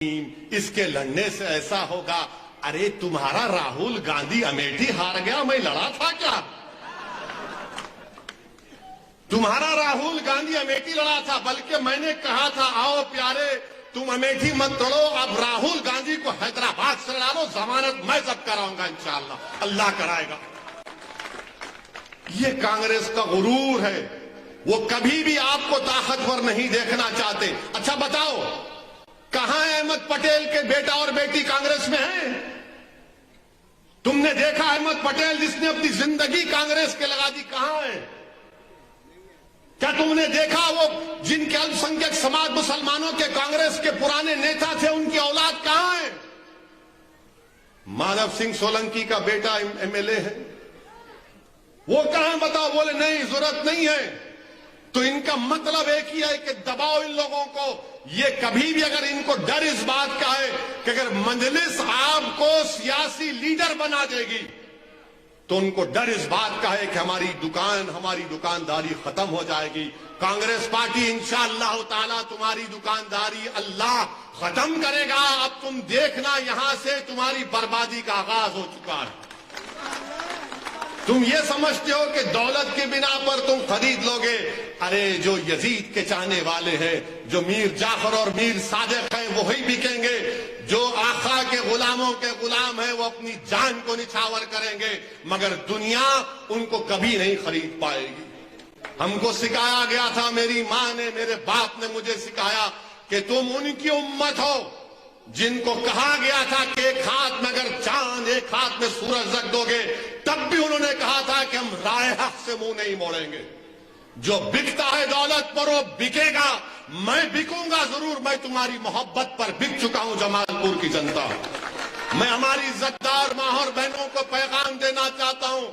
इसके लड़ने से ऐसा होगा। अरे तुम्हारा राहुल गांधी अमेठी हार गया, मैं लड़ा था क्या? तुम्हारा राहुल गांधी अमेठी लड़ा था, बल्कि मैंने कहा था आओ प्यारे तुम अमेठी मत लड़ो, अब राहुल गांधी को हैदराबाद से लड़ा लो, जमानत मैं जब्त कराऊंगा इंशाअल्लाह, अल्लाह कराएगा। ये कांग्रेस का गुरूर है, वो कभी भी आपको ताकतवर नहीं देखना चाहते। अच्छा बताओ कहां है अहमद पटेल के बेटा और बेटी कांग्रेस में हैं? तुमने देखा अहमद पटेल जिसने अपनी जिंदगी कांग्रेस के लगा दी, कहां है? क्या तुमने देखा वो जिनके अल्पसंख्यक समाज मुसलमानों के कांग्रेस के पुराने नेता थे, उनकी औलाद कहां है? मानव सिंह सोलंकी का बेटा एमएलए है, वो कहां बताओ? बोले नहीं जरूरत नहीं है। तो इनका मतलब एक ही है कि दबाओ इन लोगों को। ये कभी भी अगर इनको डर इस बात का है कि अगर मजलिस आपको सियासी लीडर बना देगी, तो उनको डर इस बात का है कि हमारी दुकानदारी खत्म हो जाएगी। कांग्रेस पार्टी इंशाअल्लाह ताला तुम्हारी दुकानदारी अल्लाह खत्म करेगा। अब तुम देखना यहां से तुम्हारी बर्बादी का आगाज हो चुका है। तुम ये समझते हो कि दौलत के बिना पर तुम खरीद लोगे। अरे जो यजीद के चाहने वाले हैं, जो मीर जाफर और मीर सादिक हैं, वही बिकेंगे। जो आका के गुलामों के गुलाम हैं, वो अपनी जान को निछावर करेंगे, मगर दुनिया उनको कभी नहीं खरीद पाएगी। हमको सिखाया गया था, मेरी मां ने, मेरे बाप ने मुझे सिखाया कि तुम उनकी उम्मत हो जिनको कहा गया था कि एक हाथ में अगर चांद एक हाथ में सूरज रख दोगे, तब भी उन्होंने कहा था कि हम राय हक से मुंह नहीं मोड़ेंगे। जो बिकता है दौलत पर वो बिकेगा। मैं बिकूंगा जरूर, मैं तुम्हारी मोहब्बत पर बिक चुका हूं जमालपुर की जनता। मैं हमारी इज्जतदार मां और बहनों को पैगाम देना चाहता हूं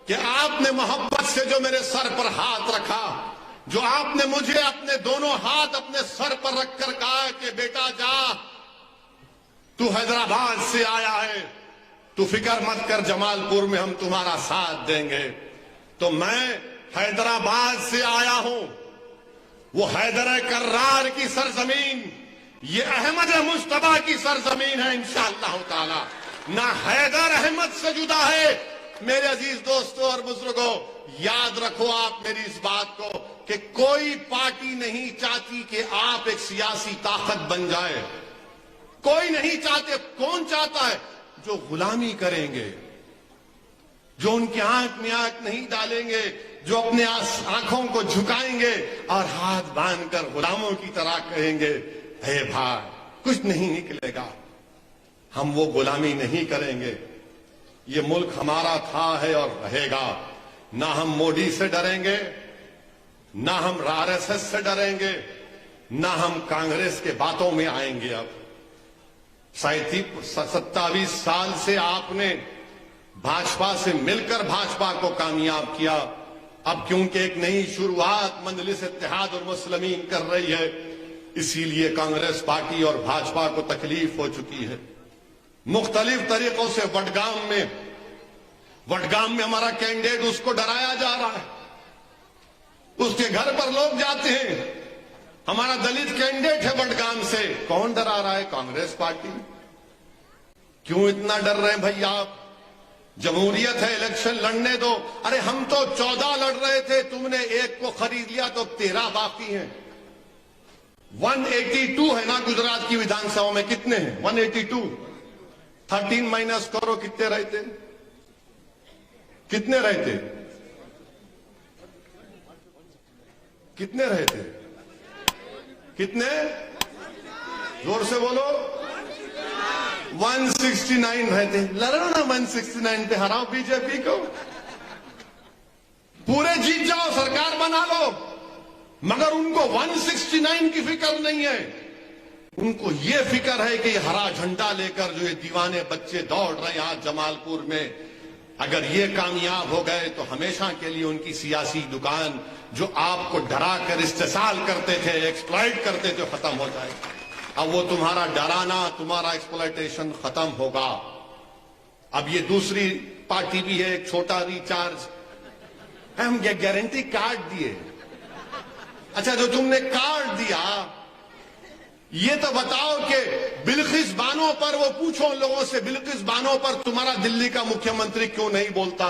कि आपने मोहब्बत से जो मेरे सर पर हाथ रखा, जो आपने मुझे अपने दोनों हाथ अपने सर पर रखकर कहा कि बेटा जा, तू हैदराबाद से आया है, तू फिक्र मत कर, जमालपुर में हम तुम्हारा साथ देंगे। तो मैं हैदराबाद से आया हूं, वो हैदर कर्रार की सरजमीन, ये अहमद मुश्तबा की सरजमीन है इंशाअल्लाह ताला। ना हैदर अहमद से जुदा है। मेरे अजीज दोस्तों और बुजुर्गों, याद रखो आप मेरी इस बात को कि कोई पार्टी नहीं चाहती कि आप एक सियासी ताकत बन जाए। कोई नहीं चाहते। कौन चाहता है? जो गुलामी करेंगे, जो उनकी आंख में आंख नहीं डालेंगे, जो अपने आंखों को झुकाएंगे और हाथ बांधकर गुलामों की तरह कहेंगे हे भाई कुछ नहीं निकलेगा, हम वो गुलामी नहीं करेंगे। ये मुल्क हमारा था, है और रहेगा। ना हम मोदी से डरेंगे, ना हम आरएसएस से डरेंगे, ना हम कांग्रेस के बातों में आएंगे। अब 27 साल से आपने भाजपा से मिलकर भाजपा को कामयाब किया। अब क्योंकि एक नई शुरुआत मजलिस इत्तेहाद और मुस्लिमीन कर रही है, इसीलिए कांग्रेस पार्टी और भाजपा को तकलीफ हो चुकी है। मुख्तलिफ तरीकों से वडगाम में हमारा कैंडिडेट, उसको डराया जा रहा है। उसके घर पर लोग जाते हैं। हमारा दलित कैंडिडेट है वडगाम से, कौन डरा रहा है? कांग्रेस पार्टी। क्यों इतना डर रहे हैं भैया आप? जमहूरियत है, इलेक्शन लड़ने दो। अरे हम तो 14 लड़ रहे थे, तुमने एक को खरीद लिया तो 13 बाकी हैं। 182 है ना गुजरात की विधानसभा में, कितने हैं? 182। 13 माइनस करो, कितने रहते? कितने रहते? कितने रहते? कितने? जोर से बोलो। 169 रहते। लड़ो ना 169 पे, हराओ बीजेपी को, पूरे जीत जाओ, सरकार बना लो। मगर उनको 169 की फिक्र नहीं है। उनको ये फिक्र है कि हरा झंडा लेकर जो ये दीवाने बच्चे दौड़ रहे हैं आज जमालपुर में, अगर ये कामयाब हो गए तो हमेशा के लिए उनकी सियासी दुकान, जो आपको डरा कर इस्तेसाल करते थे, एक्सप्लॉइट करते थे, खत्म हो जाएगी। अब वो तुम्हारा डराना, तुम्हारा एक्सप्लॉइटेशन खत्म होगा। अब ये दूसरी पार्टी भी है, एक छोटा रिचार्ज, हम गारंटी कार्ड दिए। अच्छा, जो तुमने कार्ड दिया ये तो बताओ कि बिल्किस बानो पर, वो पूछो उन लोगों से, बिल्किस बानो पर तुम्हारा दिल्ली का मुख्यमंत्री क्यों नहीं बोलता?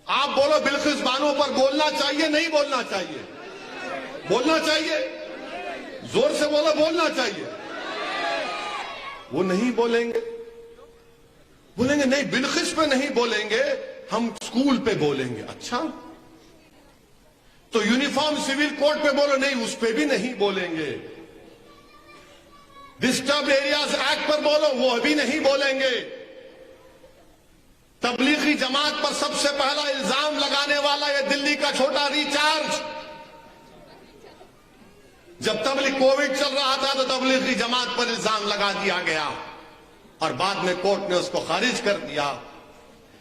आप बोलो बिल्किस बानो पर बोलना चाहिए, नहीं बोलना चाहिए? बोलना चाहिए, जोर से बोलो, बोलना चाहिए। वो नहीं बोलेंगे, बोलेंगे नहीं बिल्किस पे नहीं बोलेंगे, हम स्कूल पे बोलेंगे। अच्छा, तो यूनिफॉर्म सिविल कोड पे बोलो, नहीं उस पे भी नहीं बोलेंगे। डिस्टर्ब एरियाज एक्ट पर बोलो, वो अभी नहीं बोलेंगे। तबलीगी जमात पर सबसे पहला इल्जाम लगाने वाला ये दिल्ली का छोटा रिचार्ज। जब तबलीग कोविड चल रहा था तो तबलीगी जमात पर इल्जाम लगा दिया गया और बाद में कोर्ट ने उसको खारिज कर दिया।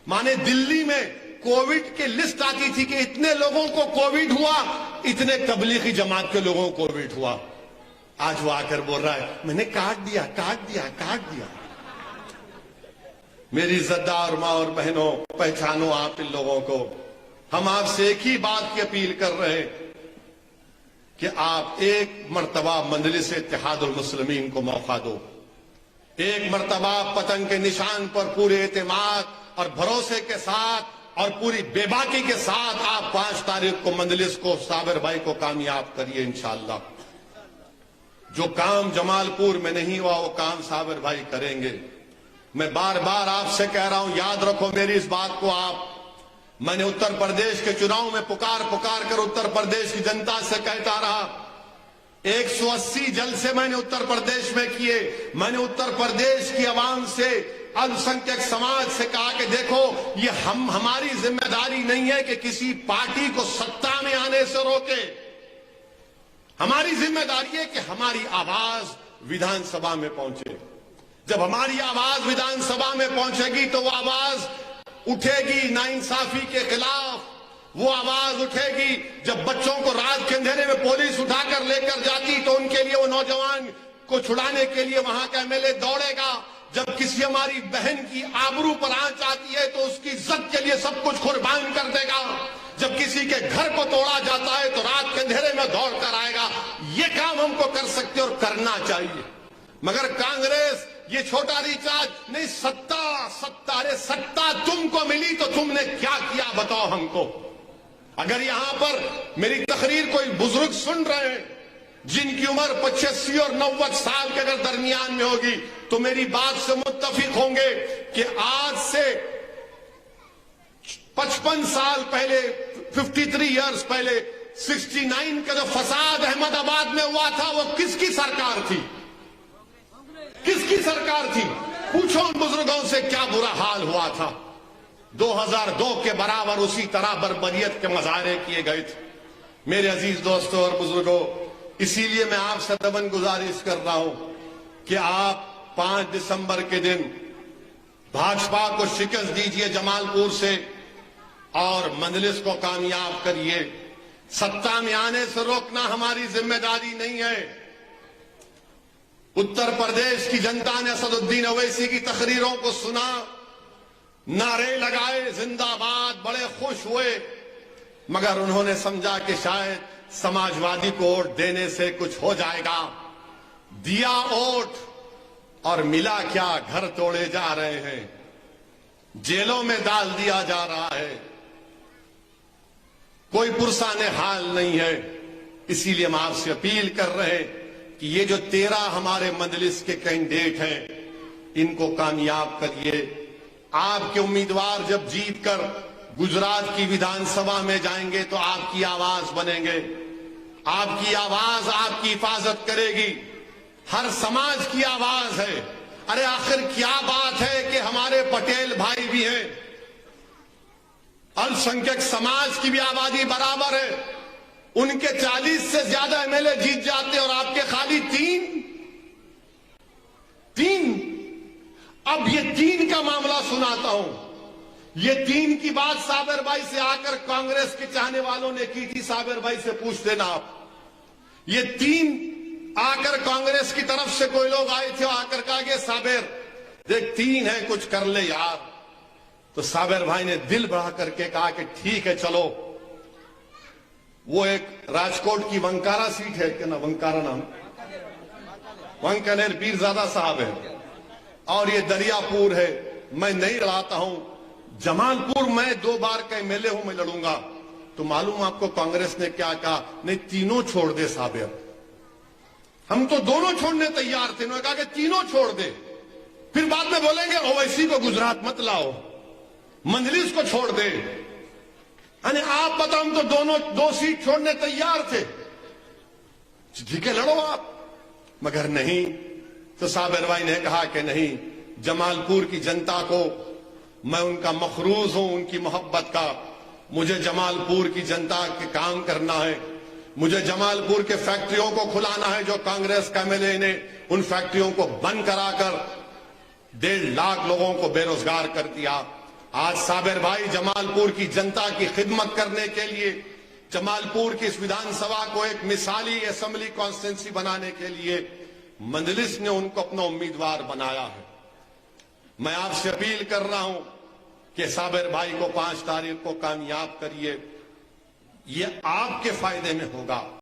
माने दिल्ली में कोविड की लिस्ट आती थी कि इतने लोगों को कोविड हुआ, इतने तबलीगी जमात के लोगों को कोविड हुआ। आज वो आकर बोल रहा है मैंने काट दिया, काट दिया, काट दिया। मेरी इज्जतदार मां और बहनों, पहचानो आप इन लोगों को। हम आपसे एक ही बात की अपील कर रहे हैं कि आप एक मर्तबा मजलिस इत्तेहादुल मुस्लिमीन को मौका दो। एक मर्तबा पतंग के निशान पर पूरे एतमाद और भरोसे के साथ और पूरी बेबाकी के साथ आप 5 तारीख को मजलिस को, साबिर भाई को कामयाब करिए इंशाअल्लाह। जो काम जमालपुर में नहीं हुआ वो काम साबिर भाई करेंगे। मैं बार बार आपसे कह रहा हूं, याद रखो मेरी इस बात को आप। मैंने उत्तर प्रदेश के चुनाव में पुकार कर उत्तर प्रदेश की जनता से कहता रहा। 180 जलसे मैंने उत्तर प्रदेश में किए। मैंने उत्तर प्रदेश की आवाम से, अल्पसंख्यक समाज से कहा कि देखो ये हमारी जिम्मेदारी नहीं है कि किसी पार्टी को सत्ता में आने से रोके। हमारी जिम्मेदारी है कि हमारी आवाज विधानसभा में पहुंचे। जब हमारी आवाज विधानसभा में पहुंचेगी तो वो आवाज उठेगी नाइंसाफी के खिलाफ। वो आवाज उठेगी जब बच्चों को रात के अंधेरे में पुलिस उठाकर लेकर जाती तो उनके लिए, वो नौजवान को छुड़ाने के लिए वहां का एमएलए दौड़ेगा। जब किसी हमारी बहन की आबरू पर आंच आती है तो उसकी इज्जत के लिए सब कुछ कुर्बान कर देगा। जब किसी के घर को तोड़ा जाता है तो रात के अंधेरे में दौड़ कर आएगा। ये काम हमको कर सकते और करना चाहिए। मगर कांग्रेस ये छोटा रिचार्ज नहीं, सत्ता, अरे सत्ता तुमको मिली तो तुमने क्या किया बताओ हमको। अगर यहां पर मेरी तकरीर कोई बुजुर्ग सुन रहे हैं जिनकी उम्र 85 और 90 साल के अगर दरमियान में होगी तो मेरी बात से मुत्तफिक होंगे कि आज से 55 साल पहले, 53 इयर्स पहले, 69 का जो फसाद अहमदाबाद में हुआ था वो किसकी सरकार थी? किसकी सरकार थी? पूछो उन बुजुर्गों से क्या बुरा हाल हुआ था। 2002 के बराबर उसी तरह बर्बरियत के मुजाहरे किए गए थे। मेरे अजीज दोस्तों और बुजुर्गों, इसीलिए मैं आपसे दमन गुजारिश कर रहा हूं कि आप 5 दिसंबर के दिन भाजपा को शिकस्त दीजिए जमालपुर से और मजलिस को कामयाब करिए। सत्ता में आने से रोकना हमारी जिम्मेदारी नहीं है। उत्तर प्रदेश की जनता ने असदुद्दीन ओवैसी की तकरीरों को सुना, नारे लगाए, जिंदाबाद, बड़े खुश हुए। मगर उन्होंने समझा कि शायद समाजवादी को वोट देने से कुछ हो जाएगा। दिया वोट और मिला क्या? घर तोड़े जा रहे हैं, जेलों में डाल दिया जा रहा है, कोई पुरसाने हाल नहीं है। इसीलिए हम आपसे अपील कर रहे हैं कि ये जो 13 हमारे मजलिस के कैंडिडेट हैं इनको कामयाब करिए। आपके उम्मीदवार जब जीतकर गुजरात की विधानसभा में जाएंगे तो आपकी आवाज बनेंगे। आपकी आवाज आपकी हिफाजत करेगी। हर समाज की आवाज है। अरे आखिर क्या बात है कि हमारे पटेल भाई भी हैं, अल्पसंख्यक समाज की भी आबादी बराबर है, उनके 40 से ज्यादा एमएलए जीत जाते और आपके खाली 3। अब ये 3 का मामला सुनाता हूं। ये 3 की बात साबिर भाई से आकर कांग्रेस के चाहने वालों ने की थी। साबिर भाई से पूछ लेना आप। ये 3 आकर कांग्रेस की तरफ से कोई लोग आए थे, आकर कहा कि साबिर देख 3 है, कुछ कर ले यार। तो साबिर भाई ने दिल बढ़ा करके कहा कि ठीक है चलो। वो एक राजकोट की वंकारा सीट है, क्या ना वंकारा नाम, वंकनेर पीरजादा साहब है और ये दरियापुर है। मैं नहीं लड़ाता हूं। जमालपुर मैं 2 बार का एमएलए हूं, मैं लड़ूंगा। तो मालूम आपको कांग्रेस ने क्या कहा? नहीं, तीनों छोड़ दे साबिर। हम तो दोनों छोड़ने तैयार थे, उन्होंने कहा कि तीनों छोड़ दे। फिर बाद में बोलेंगे ओवैसी को गुजरात मत लाओ, मंजलिस को छोड़ दे। यानी आप बताओ, हम तो दोनों 2 सीट छोड़ने तैयार थे। ठीक है, लड़ो आप। मगर नहीं, तो साबिर भाई ने कहा कि नहीं, जमालपुर की जनता को मैं उनका मखरूज हूं, उनकी मोहब्बत का। मुझे जमालपुर की जनता के काम करना है। मुझे जमालपुर के फैक्ट्रियों को खुलाना है जो कांग्रेस का एमएलए ने उन फैक्ट्रियों को बंद कराकर 1.5 लाख लोगों को बेरोजगार कर दिया। आज साबिर भाई जमालपुर की जनता की खिदमत करने के लिए, जमालपुर की इस विधानसभा को एक मिसाली असेंबली कॉन्स्टिट्यूंसी बनाने के लिए मंजलिस ने उनको अपना उम्मीदवार बनाया है। मैं आपसे अपील कर रहा हूं कि साबिर भाई को 5 तारीख को कामयाब करिए। ये आपके फायदे में होगा।